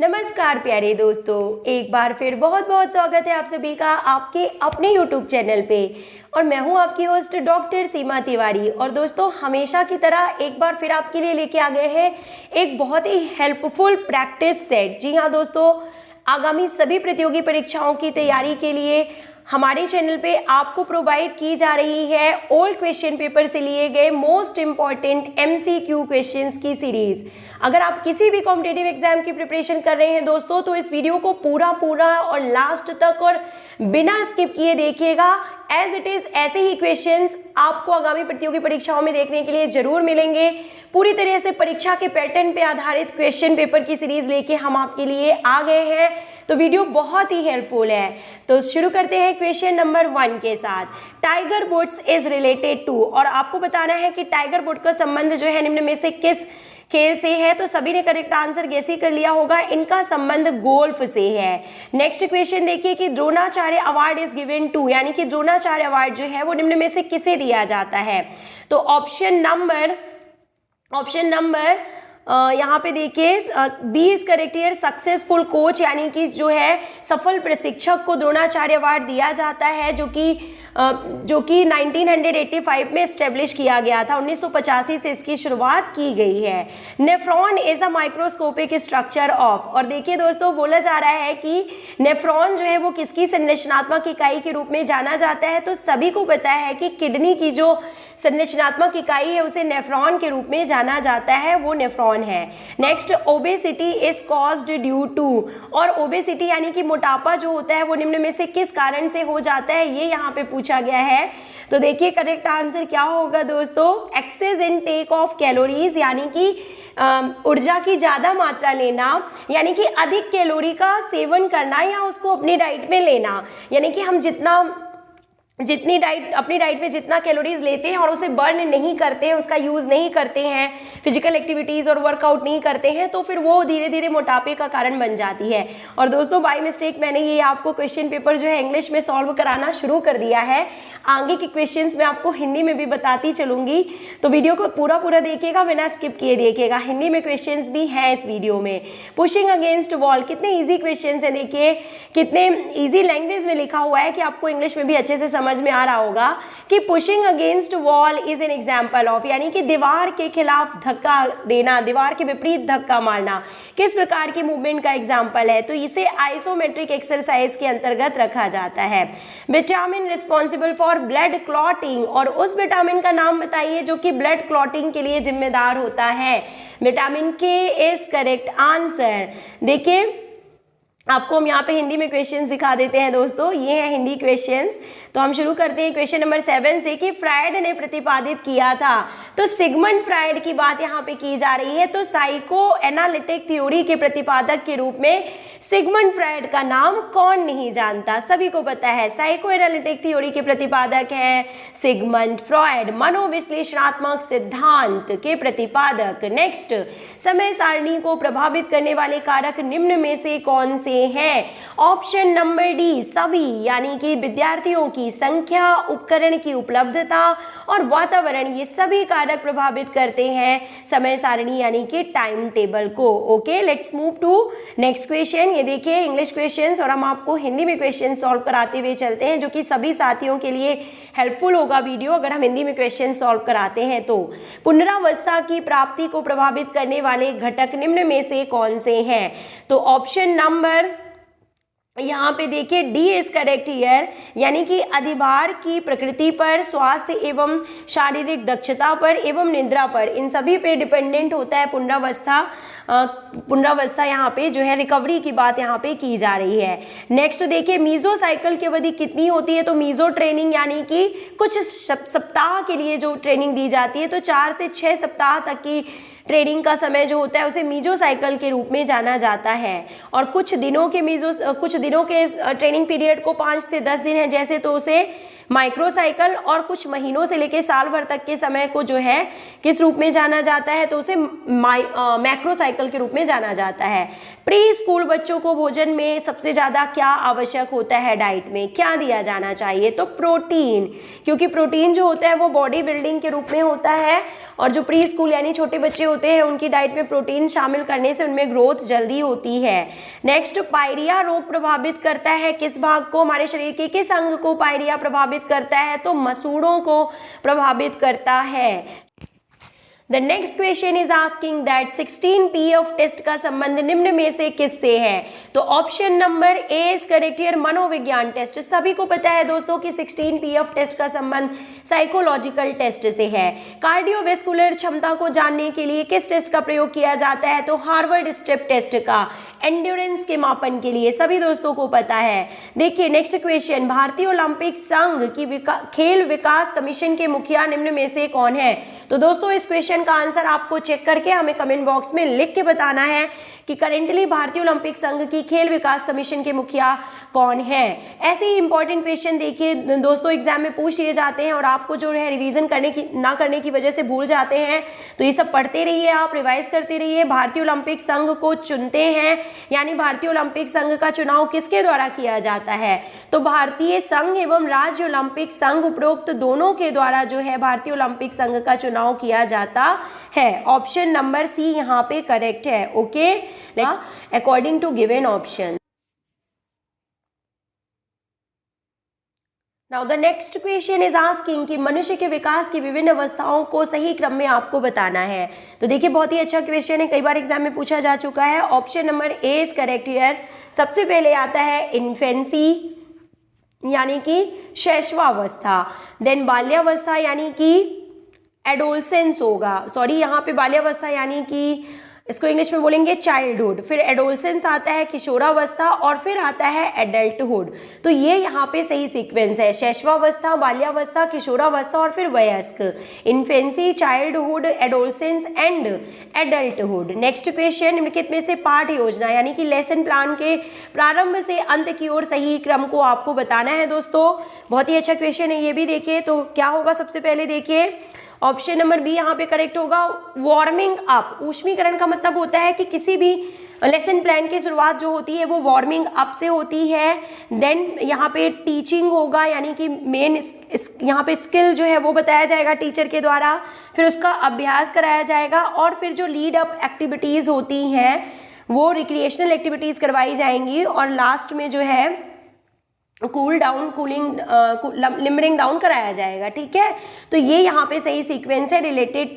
नमस्कार प्यारे दोस्तों, एक बार फिर बहुत बहुत स्वागत है आप सभी का आपके अपने YouTube चैनल पे। और मैं हूं आपकी होस्ट डॉक्टर सीमा तिवारी। और दोस्तों, हमेशा की तरह एक बार फिर आपके लिए लेके आ गए हैं एक बहुत ही हेल्पफुल प्रैक्टिस सेट। जी हाँ दोस्तों, आगामी सभी प्रतियोगी परीक्षाओं की तैयारी के लिए हमारे चैनल पे आपको प्रोवाइड की जा रही है ओल्ड क्वेश्चन पेपर से लिए गए मोस्ट इंपॉर्टेंट MCQ क्वेश्चंस की सीरीज। अगर आप किसी भी कॉम्पिटिटिव एग्जाम की प्रिपरेशन कर रहे हैं दोस्तों, तो इस वीडियो को पूरा और लास्ट तक और बिना स्किप किए देखिएगा। एज इट इज ऐसे ही क्वेश्चंस आपको आगामी प्रतियोगी परीक्षाओं में देखने के लिए जरूर मिलेंगे। पूरी तरह से परीक्षा के पैटर्न पे आधारित क्वेश्चन पेपर की सीरीज लेके हम आपके लिए आ गए हैं, तो वीडियो बहुत ही हेल्पफुल है। तो शुरू करते हैं क्वेश्चन नंबर 1 के साथ। Tiger Woods is related to, और आपको बताना है कि टाइगर वुड का संबंध जो है निम्न में से किस खेल से है। तो सभी ने करेक्ट आंसर गेस ही कर लिया होगा, इनका संबंध गोल्फ से है। नेक्स्ट क्वेश्चन देखिए कि Dronacharya award is given to, यानी कि द्रोणाचार्य अवार्ड जो है वो निम्न में से किसे दिया जाता है। तो ऑप्शन नंबर यहाँ पे देखिए B is correct here, successful coach, यानी कि जो है सफल प्रशिक्षक को द्रोणाचार्य अवार्ड दिया जाता है, जो कि 1985 में स्टेब्लिश किया गया था। 1985 से इसकी शुरुआत की गई है। Nephron is a microscopic structure of, और देखिए दोस्तों, बोला जा रहा है कि नेफ्रॉन जो है वो किसकी संरचनात्मक इकाई के रूप में जाना जाता है। तो सभी को पता है कि किडनी की जो संरचनात्मक इकाई है उसे नेफ्रॉन के रूप में जाना जाता है, वो नेफ्रॉन है। Next, obesity is caused due to, और ओबेसिटी यानी कि मोटापा जो होता है वो निम्न में से किस कारण से हो जाता है, ये यहाँ पे पूछा गया है। तो देखिए करेक्ट आंसर क्या होगा दोस्तों, एक्सेस इनटेक ऑफ कैलोरीज, यानी कि ऊर्जा की ज्यादा मात्रा लेना, यानी कि अधिक कैलोरी का सेवन करना या उसको अपनी डाइट में लेना। यानी कि हम अपनी डाइट में जितना कैलोरीज लेते हैं और उसे बर्न नहीं करते हैं, उसका यूज नहीं करते हैं, फिजिकल एक्टिविटीज और वर्कआउट नहीं करते हैं, तो फिर वो धीरे धीरे मोटापे का कारण बन जाती है। और दोस्तों, बाय मिस्टेक मैंने ये आपको क्वेश्चन पेपर जो है इंग्लिश में सॉल्व कराना शुरू कर दिया है। आगे के क्वेश्चंस मैं आपको हिंदी में भी बताती चलूंगी, तो वीडियो को पूरा देखिएगा, बिना स्किप किए देखिएगा। हिंदी में क्वेश्चंस भी हैं इस वीडियो में। पुशिंग अगेंस्ट वॉल, कितने ईजी क्वेश्चंस हैं, देखिए कितने ईजी लैंग्वेज में लिखा हुआ है कि आपको इंग्लिश में भी अच्छे से समझ में आ रहा होगा कि pushing against wall is an example of, यानी कि दीवार के खिलाफ धक्का देना, दीवार के विपरीत धक्का मारना किस प्रकार की मूवमेंट का एग्जांपल है। तो इसे आइसोमेट्रिक एक्सरसाइज के अंतर्गत रखा जाता है। Vitamin responsible for blood clotting, और उस विटामिन का नाम बताइए जो कि ब्लड क्लॉटिंग के लिए जिम्मेदार होता है। विटामिन के इज करेक्ट आंसर। देखिए आपको हम यहाँ पे हिंदी में क्वेश्चंस दिखा देते हैं दोस्तों, ये हैं हिंदी क्वेश्चंस। तो हम शुरू करते हैं क्वेश्चन नंबर 7 से कि फ्रायड ने प्रतिपादित किया था। तो सिगमंड फ्रायड की बात यहाँ पे की जा रही है। तो साइको एनालिटिक थ्योरी के प्रतिपादक के रूप में सिगमंड फ्रायड का नाम कौन नहीं जानता, सभी को पता है। साइको एनालिटिक थ्योरी के प्रतिपादक हैं सिगमंड फ्रायड, मनोविश्लेषणात्मक सिद्धांत के प्रतिपादक। नेक्स्ट, समय सारणी को प्रभावित करने वाले कारक निम्न में से कौन से हैं। ऑप्शन नंबर डी, सभी, यानी कि विद्यार्थियों की संख्या, उपकरण की उपलब्धता और वातावरण, ये सभी कारक प्रभावित करते हैं समय सारणी यानी कि टाइम टेबल को। Okay, let's move to next question. ये देखिए इंग्लिश क्वेश्चंस, और हम आपको हिंदी में क्वेश्चन सॉल्व कराते हुए चलते हैं, जो कि सभी साथियों के लिए हेल्पफुल होगा वीडियो अगर हम हिंदी में क्वेश्चन सॉल्व कराते हैं। तो पुनरावस्था की प्राप्ति को प्रभावित करने वाले घटक निम्न में से कौन से हैं। तो ऑप्शन नंबर यहाँ पे देखिए डी इज करेक्ट हियर, यानी कि अधिभार की प्रकृति पर, स्वास्थ्य एवं शारीरिक दक्षता पर एवं निद्रा पर, इन सभी पे डिपेंडेंट होता है पुनरावस्था यहाँ पे जो है रिकवरी की बात यहाँ पे की जा रही है। नेक्स्ट देखिए मीजो साइकिल की अवधि कितनी होती है। तो मीजो ट्रेनिंग यानी कि कुछ सप्ताह के लिए जो ट्रेनिंग दी जाती है, तो 4 से 6 सप्ताह तक की ट्रेनिंग का समय जो होता है उसे मीजो साइकिल के रूप में जाना जाता है। और कुछ दिनों के ट्रेनिंग पीरियड को 5 से 10 दिन है जैसे, तो उसे माइक्रोसाइकिल और कुछ महीनों से लेकर साल भर तक के समय को जो है किस रूप में जाना जाता है, तो उसे मैक्रोसाइकिल के रूप में जाना जाता है। प्री स्कूल बच्चों को भोजन में सबसे ज़्यादा क्या आवश्यक होता है, डाइट में क्या दिया जाना चाहिए, तो प्रोटीन, क्योंकि प्रोटीन जो होता है वो बॉडी बिल्डिंग के रूप में होता है और जो प्री स्कूल यानी छोटे बच्चे होते हैं उनकी डाइट में प्रोटीन शामिल करने से उनमें ग्रोथ जल्दी होती है। नेक्स्ट, पायरिया रोग प्रभावित करता है किस भाग को, हमारे शरीर के किस अंग को पायरिया प्रभावित करता है, तो मसूड़ों को प्रभावित करता है। The next question is asking that 16P of test का संबंध निम्न में से किससे है, तो option number A is correct here, मनोविज्ञान टेस्ट। सभी को पता है दोस्तों कि 16P of टेस्ट का संबंध साइकोलॉजिकल टेस्ट से है। कार्डियोवेस्कुलर क्षमता को जानने के लिए किस टेस्ट का प्रयोग किया जाता है, तो हार्वर्ड स्टेप टेस्ट का, एंड्योरेंस के मापन के लिए, सभी दोस्तों को पता है। देखिए नेक्स्ट क्वेश्चन, भारतीय ओलंपिक संघ की खेल विकास कमीशन के मुखिया निम्न में से कौन है, तो दोस्तों इस क्वेश्चन का आंसर आपको चेक करके हमें कमेंट बॉक्स में लिख के बताना है कि करेंटली भारतीय ओलंपिक संघ की खेल विकास कमीशन के मुखिया कौन है। ऐसे ही इंपॉर्टेंट क्वेश्चन देखिए दोस्तों एग्जाम में पूछ लिए जाते हैं और आपको जो है रिवीजन ना करने की वजह से भूल जाते हैं, तो ये सब पढ़ते रहिए, आप रिवाइज करते रहिए। भारतीय ओलंपिक संघ को चुनते हैं, यानी भारतीय ओलंपिक संघ का चुनाव किसके द्वारा किया जाता है, तो भारतीय संघ एवं राज्य ओलंपिक संघ उपरोक्त दोनों के द्वारा जो है भारतीय ओलंपिक संघ का चुनाव किया जाता है। ऑप्शन नंबर सी यहाँ पे करेक्ट है। Okay, according to given option. Now the next question is asking कि मनुष्य के विकास की विभिन्न अवस्थाओं को सही क्रम में आपको बताना है। तो देखिए बहुत ही अच्छा क्वेश्चन है, कई बार एग्जाम में पूछा जा चुका है। Option number A is correct here. सबसे पहले आता है इन्फेंसी यानी कि शैशवावस्था, देन बाल्यावस्था यानी कि एडोलसेंस होगा, सॉरी यहाँ पे बाल्यावस्था यानी कि इसको इंग्लिश में बोलेंगे चाइल्डहुड, फिर एडोलसेंस आता है किशोरावस्था और फिर आता है एडल्टहुड। तो ये यहाँ पे सही सीक्वेंस है, शैशवावस्था, बाल्यावस्था, किशोरावस्था और फिर वयस्क, infancy, childhood, adolescence and adulthood. Next question, निम्नलिखित में से पाठ योजना यानी कि लेसन प्लान के प्रारंभ से अंत की ओर सही क्रम को आपको बताना है। दोस्तों बहुत ही अच्छा क्वेश्चन है, ये भी देखिए। तो क्या होगा, सबसे पहले देखिए ऑप्शन नंबर बी यहाँ पे करेक्ट होगा, वार्मिंग अप। ऊष्मीकरण का मतलब होता है कि किसी भी लेसन प्लान की शुरुआत जो होती है वो वार्मिंग अप से होती है। देन यहाँ पे टीचिंग होगा यानी कि मेन यहाँ पे स्किल जो है वो बताया जाएगा टीचर के द्वारा, फिर उसका अभ्यास कराया जाएगा और फिर जो लीड अप एक्टिविटीज़ होती हैं वो रिक्रिएशनल एक्टिविटीज़ करवाई जाएंगी और लास्ट में जो है लिमरिंग डाउन कराया जाएगा। ठीक है, तो ये यहाँ पे सही सीक्वेंस है related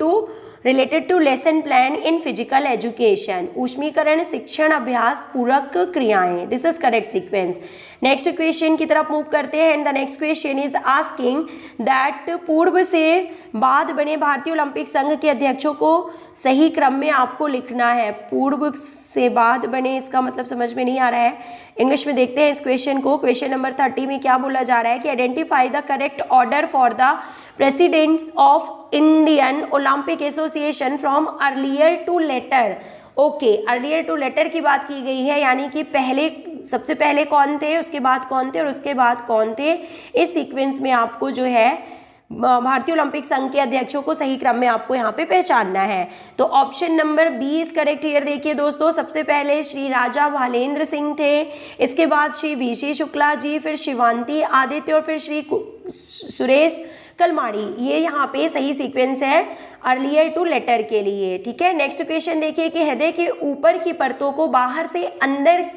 to lesson plan in physical education. ऊष्मीकरण, शिक्षण, अभ्यास, पूरक क्रियाएं, this is correct sequence. Next question की तरफ मूव करते हैं and the next question is asking that पूर्व से बाद बने भारतीय ओलंपिक संघ के अध्यक्षों को सही क्रम में आपको लिखना है। पूर्व से बाद बने, इसका मतलब समझ में नहीं आ रहा है, इंग्लिश में देखते हैं इस क्वेश्चन को। क्वेश्चन नंबर 30 में क्या बोला जा रहा है कि identify the correct order for the presidents of Indian Olympic Association from earlier to later. Okay, earlier to later की बात की गई है, यानी कि पहले सबसे पहले कौन थे, उसके बाद कौन थे और उसके बाद कौन थे। इस सीक्वेंस में आपको जो है भारतीय ओलंपिक संघ के अध्यक्षों को सही क्रम में आपको यहाँ पे पहचानना है। तो option number B is correct here. देखिए दोस्तों, सबसे पहले श्री राजा भालेंद्र सिंह थे, इसके बाद श्री वीसी शुक्ला जी, फिर शिवांती आदित्य और फिर श्री सुरेश कलमाड़ी। ये यहाँ पे सही सीक्वेंस है अर्लियर टू लेटर के लिए। ठीक है, नेक्स्ट क्वेश्चन देखिए कि हृदय के ऊपर की परतों को बाहर से अंदर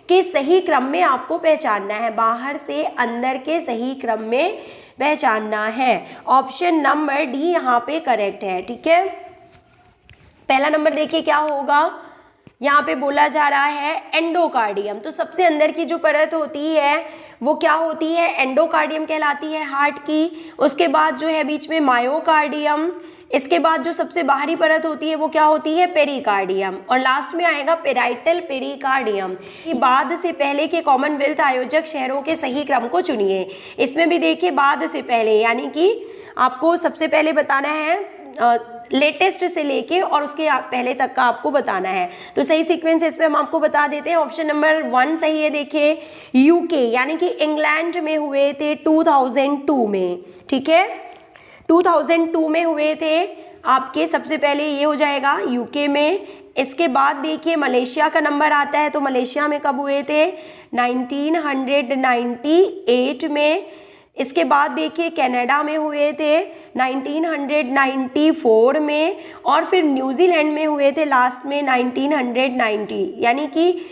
के सही क्रम में आपको पहचानना है, बाहर से अंदर के सही क्रम में पहचानना है। ऑप्शन नंबर डी यहाँ पे करेक्ट है। ठीक है, पहला नंबर देखिए क्या होगा, यहाँ पे बोला जा रहा है एंडोकार्डियम। तो सबसे अंदर की जो परत होती है वो क्या होती है, एंडोकार्डियम कहलाती है हार्ट की। उसके बाद जो है बीच में मायोकार्डियम, इसके बाद जो सबसे बाहरी परत होती है वो क्या होती है, पेरिकार्डियम, और लास्ट में आएगा पेराइटल पेरिकार्डियम। बाद से पहले के कॉमनवेल्थ आयोजक शहरों के सही क्रम को चुनिए। इसमें भी देखिए बाद से पहले, यानी कि आपको सबसे पहले बताना है लेटेस्ट से लेके और उसके पहले तक का आपको बताना है। तो सही सीक्वेंस इस पे हम आपको बता देते हैं। ऑप्शन नंबर 1 सही है। देखिए यूके यानी कि इंग्लैंड में हुए थे 2002 में, ठीक है, 2002 में हुए थे आपके। सबसे पहले ये हो जाएगा यूके में। इसके बाद देखिए मलेशिया का नंबर आता है, तो मलेशिया में कब हुए थे, 1998 में। इसके बाद देखिए कनाडा में हुए थे 1994 में, और फिर न्यूजीलैंड में हुए थे लास्ट में 1990। यानी कि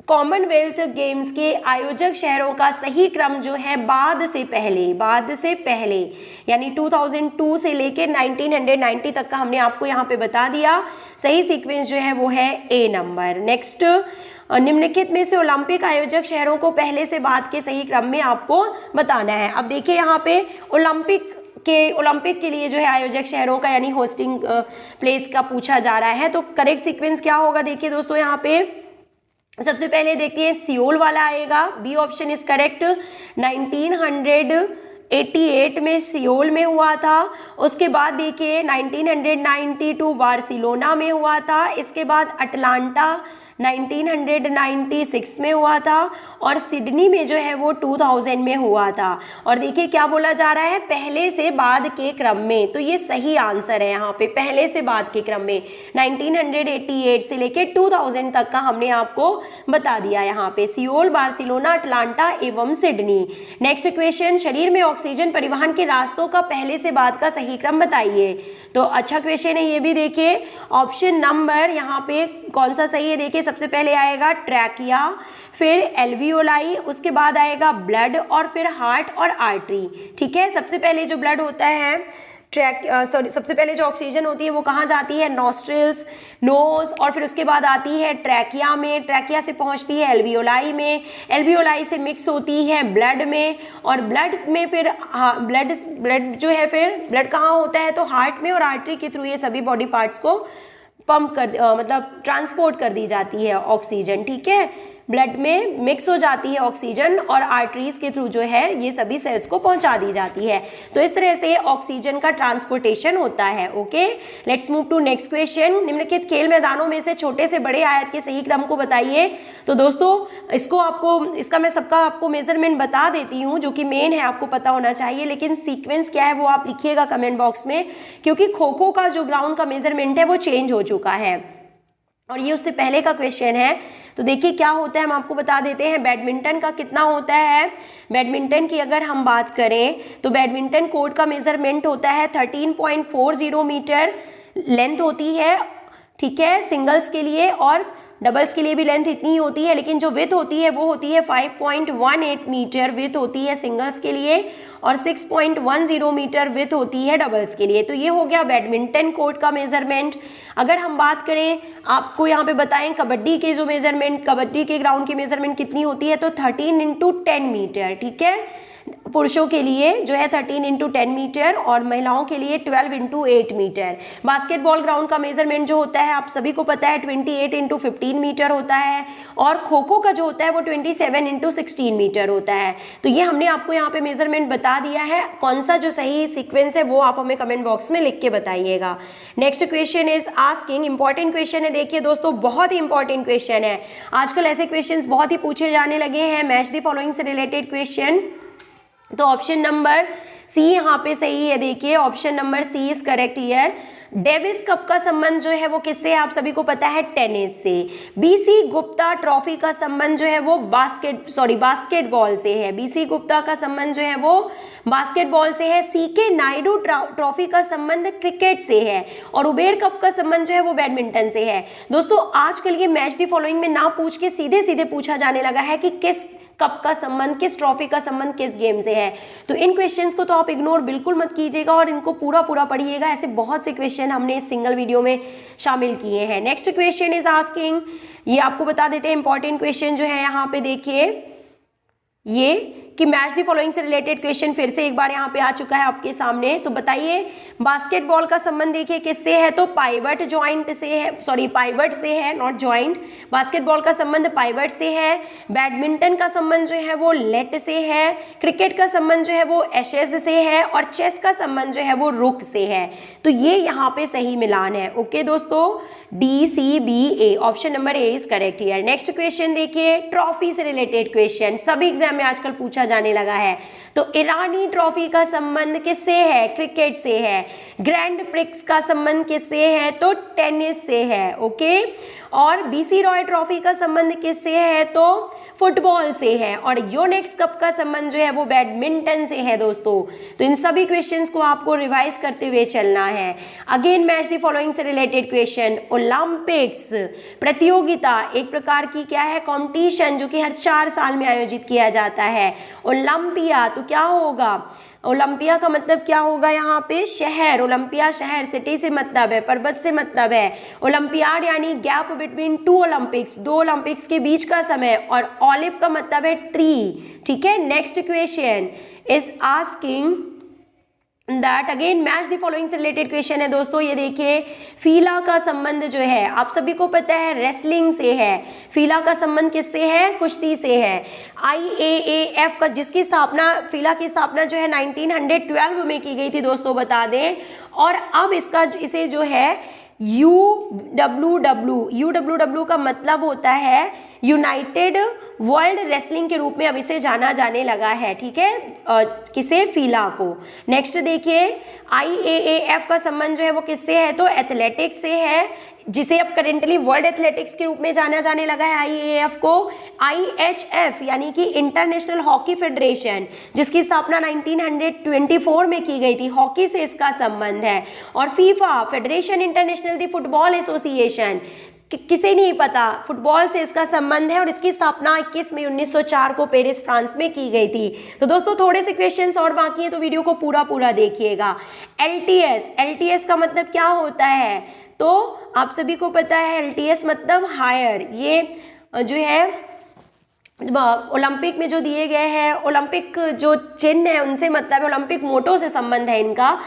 कॉमनवेल्थ गेम्स के आयोजक शहरों का सही क्रम जो है बाद से पहले यानी 2002 से लेकर 1990 तक का हमने आपको यहाँ पे बता दिया। सही सीक्वेंस जो है वो है ए नंबर। नेक्स्ट, निम्नलिखित में से ओलंपिक आयोजक शहरों को पहले से बाद के सही क्रम में आपको बताना है। अब देखिए यहाँ पे ओलंपिक के लिए जो है आयोजक शहरों का यानी होस्टिंग प्लेस का पूछा जा रहा है। तो करेक्ट सीक्वेंस क्या होगा, देखिए दोस्तों यहाँ पे सबसे पहले देखते हैं सियोल वाला आएगा, बी ऑप्शन इज करेक्ट। 1988 में सियोल में हुआ था। उसके बाद देखिए 1992 बार्सिलोना में हुआ था। इसके बाद अटलांटा 1996 में हुआ था, और सिडनी में जो है वो 2000 में हुआ था। और देखिए क्या बोला जा रहा है, पहले से बाद के क्रम में। तो ये सही आंसर है यहाँ पे, पहले से बाद के क्रम में 1988 से लेके 2000 तक का हमने आपको बता दिया यहाँ पे, सियोल, बार्सिलोना, अटलांटा एवं सिडनी। नेक्स्ट क्वेश्चन, शरीर में ऑक्सीजन परिवहन के रास्तों का पहले से बाद का सही क्रम बताइए। तो अच्छा क्वेश्चन है ये भी। देखिए ऑप्शन नंबर यहाँ पे कौन सा सही है, देखिए सबसे पहले आएगा ट्रैकिया, फिर एल्वियोलाई, उसके बाद आएगा ब्लड, और फिर हार्ट और आर्टरी। ठीक है, सबसे पहले जो ब्लड होता है सबसे पहले जो ऑक्सीजन होती है वो कहाँ जाती है, नॉस्ट्रिल्स, नोज, और फिर उसके बाद आती है ट्रैकिया में, ट्रैकिया से पहुँचती है एल्वियोलाई में, एल्वियोलाई से मिक्स होती है ब्लड में, और ब्लड में फिर ब्लड जो है फिर ब्लड कहाँ होता है, तो हार्ट में, और आर्टरी के थ्रू ये सभी बॉडी पार्ट्स को पंप कर मतलब ट्रांसपोर्ट कर दी जाती है ऑक्सीजन। ठीक है, ब्लड में मिक्स हो जाती है ऑक्सीजन और आर्टरीज के थ्रू जो है ये सभी सेल्स को पहुंचा दी जाती है। तो इस तरह से ऑक्सीजन का ट्रांसपोर्टेशन होता है। Okay, let's move to next question. निम्नलिखित खेल मैदानों में से छोटे से बड़े आयत के सही क्रम को बताइए। तो दोस्तों इसका मैं सबका आपको मेजरमेंट बता देती हूँ, जो कि मेन है, आपको पता होना चाहिए, लेकिन सीक्वेंस क्या है वो आप लिखिएगा कमेंट बॉक्स में, क्योंकि खो खो का जो ग्राउंड का मेजरमेंट है वो चेंज हो चुका है और ये उससे पहले का क्वेश्चन है। तो देखिए क्या होता है, हम आपको बता देते हैं। बैडमिंटन का कितना होता है, बैडमिंटन की अगर हम बात करें तो बैडमिंटन कोर्ट का मेजरमेंट होता है 13.40 मीटर लेंथ होती है। ठीक है, सिंगल्स के लिए, और डबल्स के लिए भी लेंथ इतनी ही होती है, लेकिन जो विथ होती है वो होती है 5.18 मीटर विथ होती है सिंगल्स के लिए, और 6.10 मीटर विथ होती है डबल्स के लिए। तो ये हो गया बैडमिंटन कोर्ट का मेजरमेंट। अगर हम बात करें, आपको यहाँ पे बताएं कबड्डी के जो मेजरमेंट, कबड्डी के ग्राउंड की मेजरमेंट कितनी होती है, तो 13x10 मीटर। ठीक है, पुरुषों के लिए जो है 13x10 मीटर और महिलाओं के लिए 12x8 मीटर। बास्केटबॉल ग्राउंड का मेजरमेंट जो होता है आप सभी को पता है 28x15 मीटर होता है, और खो खो का जो होता है वो 27x16 मीटर होता है। तो ये हमने आपको यहाँ पे मेजरमेंट बता दिया है। कौन सा जो सही सीक्वेंस है वो आप हमें कमेंट बॉक्स में लिख के बताइएगा। Next question is asking, important question है। देखिए दोस्तों बहुत ही इंपॉर्टेंट क्वेश्चन है, आजकल ऐसे क्वेश्चन बहुत ही पूछे जाने लगे हैं, मैच द फॉलोइंग से रिलेटेड क्वेश्चन। तो ऑप्शन नंबर सी यहाँ पे सही है। देखिए option number C is correct here. Davis Cup का संबंध जो है वो किससे है, आप सभी को पता है, टेनिस से। बीसी गुप्ता ट्रॉफी का संबंध जो है वो बास्केटबॉल से है। बीसी गुप्ता का संबंध जो है वो बास्केटबॉल से है। सीके नायडू ट्रॉफी का संबंध क्रिकेट से है, और उबेर कप का संबंध जो है वो बैडमिंटन से है। दोस्तों आजकल ये मैच दी फॉलोइंग में ना पूछ के सीधे सीधे पूछा जाने लगा है कि किस कप का संबंध, किस ट्रॉफी का संबंध किस गेम से है। तो इन क्वेश्चंस को तो आप इग्नोर बिल्कुल मत कीजिएगा और इनको पूरा पढ़िएगा। ऐसे बहुत से क्वेश्चन हमने इस सिंगल वीडियो में शामिल किए हैं। नेक्स्ट क्वेश्चन इज आस्किंग, ये आपको बता देते हैं इंपॉर्टेंट क्वेश्चन जो है यहाँ पे देखिए, ये कि मैच द फॉलोइंग से रिलेटेड क्वेश्चन फिर से एक बार यहाँ पे आ चुका है आपके सामने। तो बताइए बास्केटबॉल का संबंध देखिए किससे है, तो पाइवट जॉइंट से है, सॉरी पाइवट से है, नॉट जॉइंट। बास्केटबॉल का संबंध पाइवट से है, बैडमिंटन का संबंध जो है वो लेट से है, क्रिकेट का संबंध जो है वो एशेज से है, और चेस का संबंध जो है वो रुक से है। तो ये यहाँ पे सही मिलान है। ओके दोस्तों, DCBA option number A is correct here. Next question देखिए, ट्रॉफी से रिलेटेड क्वेश्चन सभी एग्जाम में आजकल पूछा जाने लगा है। तो ईरानी ट्रॉफी का संबंध किससे है, क्रिकेट से है। ग्रैंड प्रिक्स का संबंध किससे है, तो टेनिस से है। ओके, और BC रॉय ट्रॉफी का संबंध किससे है, तो फुटबॉल से है। और योनेक्स कप का संबंध जो है वो बैडमिंटन से है दोस्तों। तो इन सभी क्वेश्चंस को आपको रिवाइज करते हुए चलना है। अगेन मैच द फॉलोइंग से रिलेटेड क्वेश्चन, ओलंपिक्स प्रतियोगिता एक प्रकार की क्या है, कॉम्पिटिशन, जो कि हर 4 साल में आयोजित किया जाता है। ओलंपिया तो क्या होगा, ओलंपिया का मतलब क्या होगा यहाँ पे, शहर। ओलंपिया शहर, सिटी से मतलब है, पर्वत से मतलब है। ओलंपियाड यानी गैप बिटवीन 2 ओलंपिक्स, 2 ओलंपिक्स के बीच का समय। और ऑलिव का मतलब है ट्री। ठीक है, next question is asking that again match the following से रिलेटेड क्वेश्चन है दोस्तों। ये देखिए, फीला का संबंध जो है आप सभी को पता है रेसलिंग से है। फीला का संबंध किससे है, कुश्ती से है। IAAF का जिसकी स्थापना, फीला की स्थापना जो है 1912 में की गई थी दोस्तों, बता दें। और अब इसे जो है UWW का मतलब होता है यूनाइटेड वर्ल्ड रेसलिंग के रूप में अब इसे जाना जाने लगा है। ठीक है, किसे, फीला को। नेक्स्ट देखिए, IAAF का संबंध जो है वो किससे है, तो एथलेटिक्स से है, जिसे अब करेंटली वर्ल्ड एथलेटिक्स के रूप में जाना जाने लगा है IAAF को। IHF यानी कि इंटरनेशनल हॉकी फेडरेशन, जिसकी स्थापना 1924 में की गई थी, हॉकी से इसका संबंध है। और फीफा, फेडरेशन इंटरनेशनल दी फुटबॉल एसोसिएशन, किसे नहीं पता, फुटबॉल से इसका संबंध है। और इसकी स्थापना 21 मई 1904 को पेरिस फ्रांस में की गई थी। तो दोस्तों थोड़े से क्वेश्चंस और बाकी हैं, तो वीडियो को पूरा देखिएगा। LTS का मतलब क्या होता है, तो आप सभी को पता है LTS मतलब हायर। ये जो है ओलंपिक में जो दिए गए हैं, ओलंपिक जो चिन्ह है उनसे मतलब ओलंपिक मोटो से संबंध है इनका।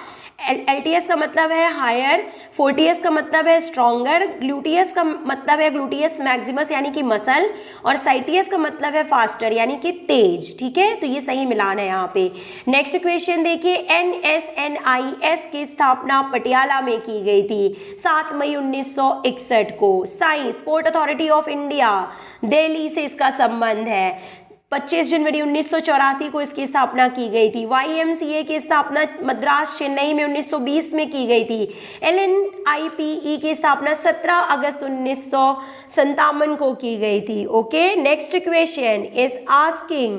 LTS का मतलब है हायर, 40S का मतलब है स्ट्रॉन्गर, ग्लूटियस का मतलब है ग्लूटियस मैक्सिमस यानी कि मसल, और साइटियस का मतलब है फास्टर यानी कि तेज। ठीक है, तो ये सही मिलान है यहाँ पे। नेक्स्ट क्वेश्चन देखिए, NSNIS की स्थापना पटियाला में की गई थी 7 मई 1961 को। Science sport authority of India, Delhi से इसका संबंध है। 25 जनवरी 1984 को इसकी स्थापना की गई थी। YMCA की स्थापना मद्रास चेन्नई में 1920 में की गई थी। LNIPE की स्थापना 17 अगस्त 1957 को की गई थी। Okay, next question is asking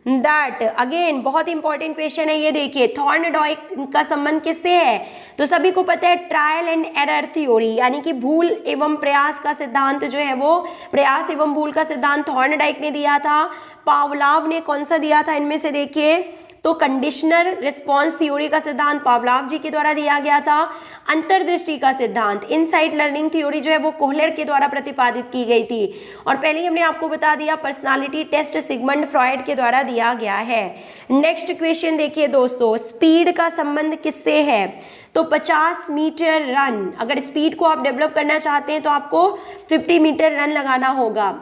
that again बहुत इंपॉर्टेंट क्वेश्चन है। ये देखिए, थॉर्नडाइक का संबंध किससे है, तो सभी को पता है ट्रायल एंड एरर थ्योरी यानी कि भूल एवं प्रयास का सिद्धांत जो है वो, प्रयास एवं भूल का सिद्धांत थॉर्नडाइक ने दिया था। पावलाव ने कौन सा दिया था इनमें से, देखिए तो कंडीशनर रिस्पॉन्स थ्योरी का सिद्धांत पावलाव जी के द्वारा दिया गया था। अंतर्दृष्टि का सिद्धांत इनसाइट लर्निंग थ्योरी जो है वो कोहलर के द्वारा प्रतिपादित की गई थी। और पहले ही हमने आपको बता दिया पर्सनालिटी टेस्ट सिगमंड फ्रॉइड के द्वारा दिया गया है। नेक्स्ट क्वेश्चन देखिए दोस्तों, स्पीड का संबंध किससे है, तो 50 मीटर रन, अगर स्पीड को आप डेवलप करना चाहते हैं तो आपको 50 मीटर रन लगाना होगा।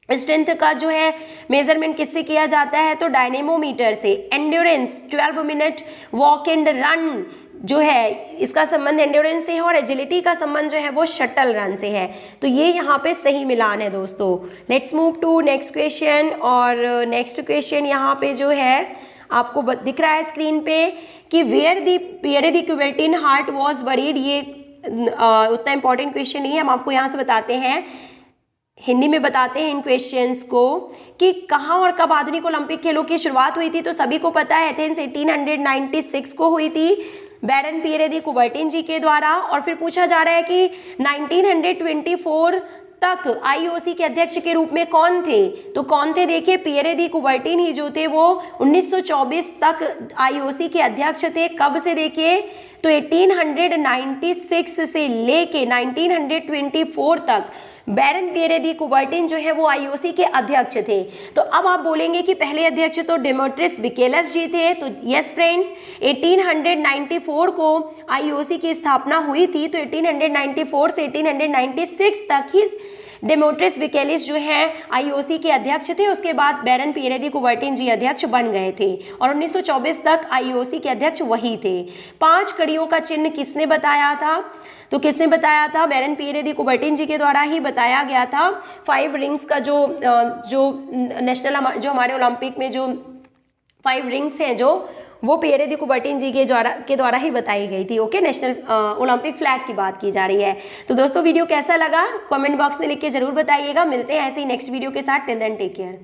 स्ट्रेंथ का जो है मेजरमेंट किससे किया जाता है, तो डायनेमोमीटर से। Endurance 12 minute walk and run जो है इसका संबंध एंड्योरेंस से है। और एजिलिटी का संबंध जो है वो शटल रन से है। तो ये यहाँ पे सही मिलान है दोस्तों। Let's move to next question. और नेक्स्ट क्वेश्चन यहाँ पे जो है आपको दिख रहा है स्क्रीन पे कि वेयर द क्यूबेल्टिन हार्ट वॉज बरीड। ये उतना इंपॉर्टेंट क्वेश्चन नहीं है, हम आपको यहाँ से बताते हैं, हिंदी में बताते हैं इन क्वेश्चंस को कि कहाँ और कब आधुनिक ओलंपिक खेलों की शुरुआत हुई थी। तो सभी को पता है एथेंस 1896 को हुई थी बैरन पियरे दी कुबर्टिन जी के द्वारा। और फिर पूछा जा रहा है कि 1924 तक IOC के अध्यक्ष के रूप में कौन थे, तो कौन थे, देखिए पियरे दी कुबर्टिन ही जो थे वो 1924 तक IOC के अध्यक्ष थे। कब से, देखिए तो 1896 से लेके 1924 तक बैरन पियरे दी कुबर्टिन जो है वो आईओसी के अध्यक्ष थे। तो अब आप बोलेंगे कि पहले अध्यक्ष तो डेमेट्रियस बिकेलस जी थे। तो यस फ्रेंड्स, 1894 को आईओसी की स्थापना हुई थी। तो 1894 से 1896 तक ही डेमेट्रियस बिकेलिस जो है आईओसी के अध्यक्ष थे। उसके बाद बैरन पियरे दी कुबर्टिन जी अध्यक्ष बन गए थे और 1924 तक आईओसी के अध्यक्ष वही थे। 5 कड़ियों का चिन्ह किसने बताया था? तो किसने बताया था? बैरन पियरे दी कुबर्टिन जी के द्वारा ही बताया गया था। 5 रिंग्स का जो नेशनल जो हमारे ओलंपिक में जो 5 रिंग्स हैं जो वो पियरे दी कुबर्टिन जी के द्वारा ही बताई गई थी। ओके, नेशनल ओलंपिक फ्लैग की बात की जा रही है। तो दोस्तों वीडियो कैसा लगा कमेंट बॉक्स में लिख के जरूर बताइएगा। मिलते हैं ऐसे ही नेक्स्ट वीडियो के साथ। Till then take care.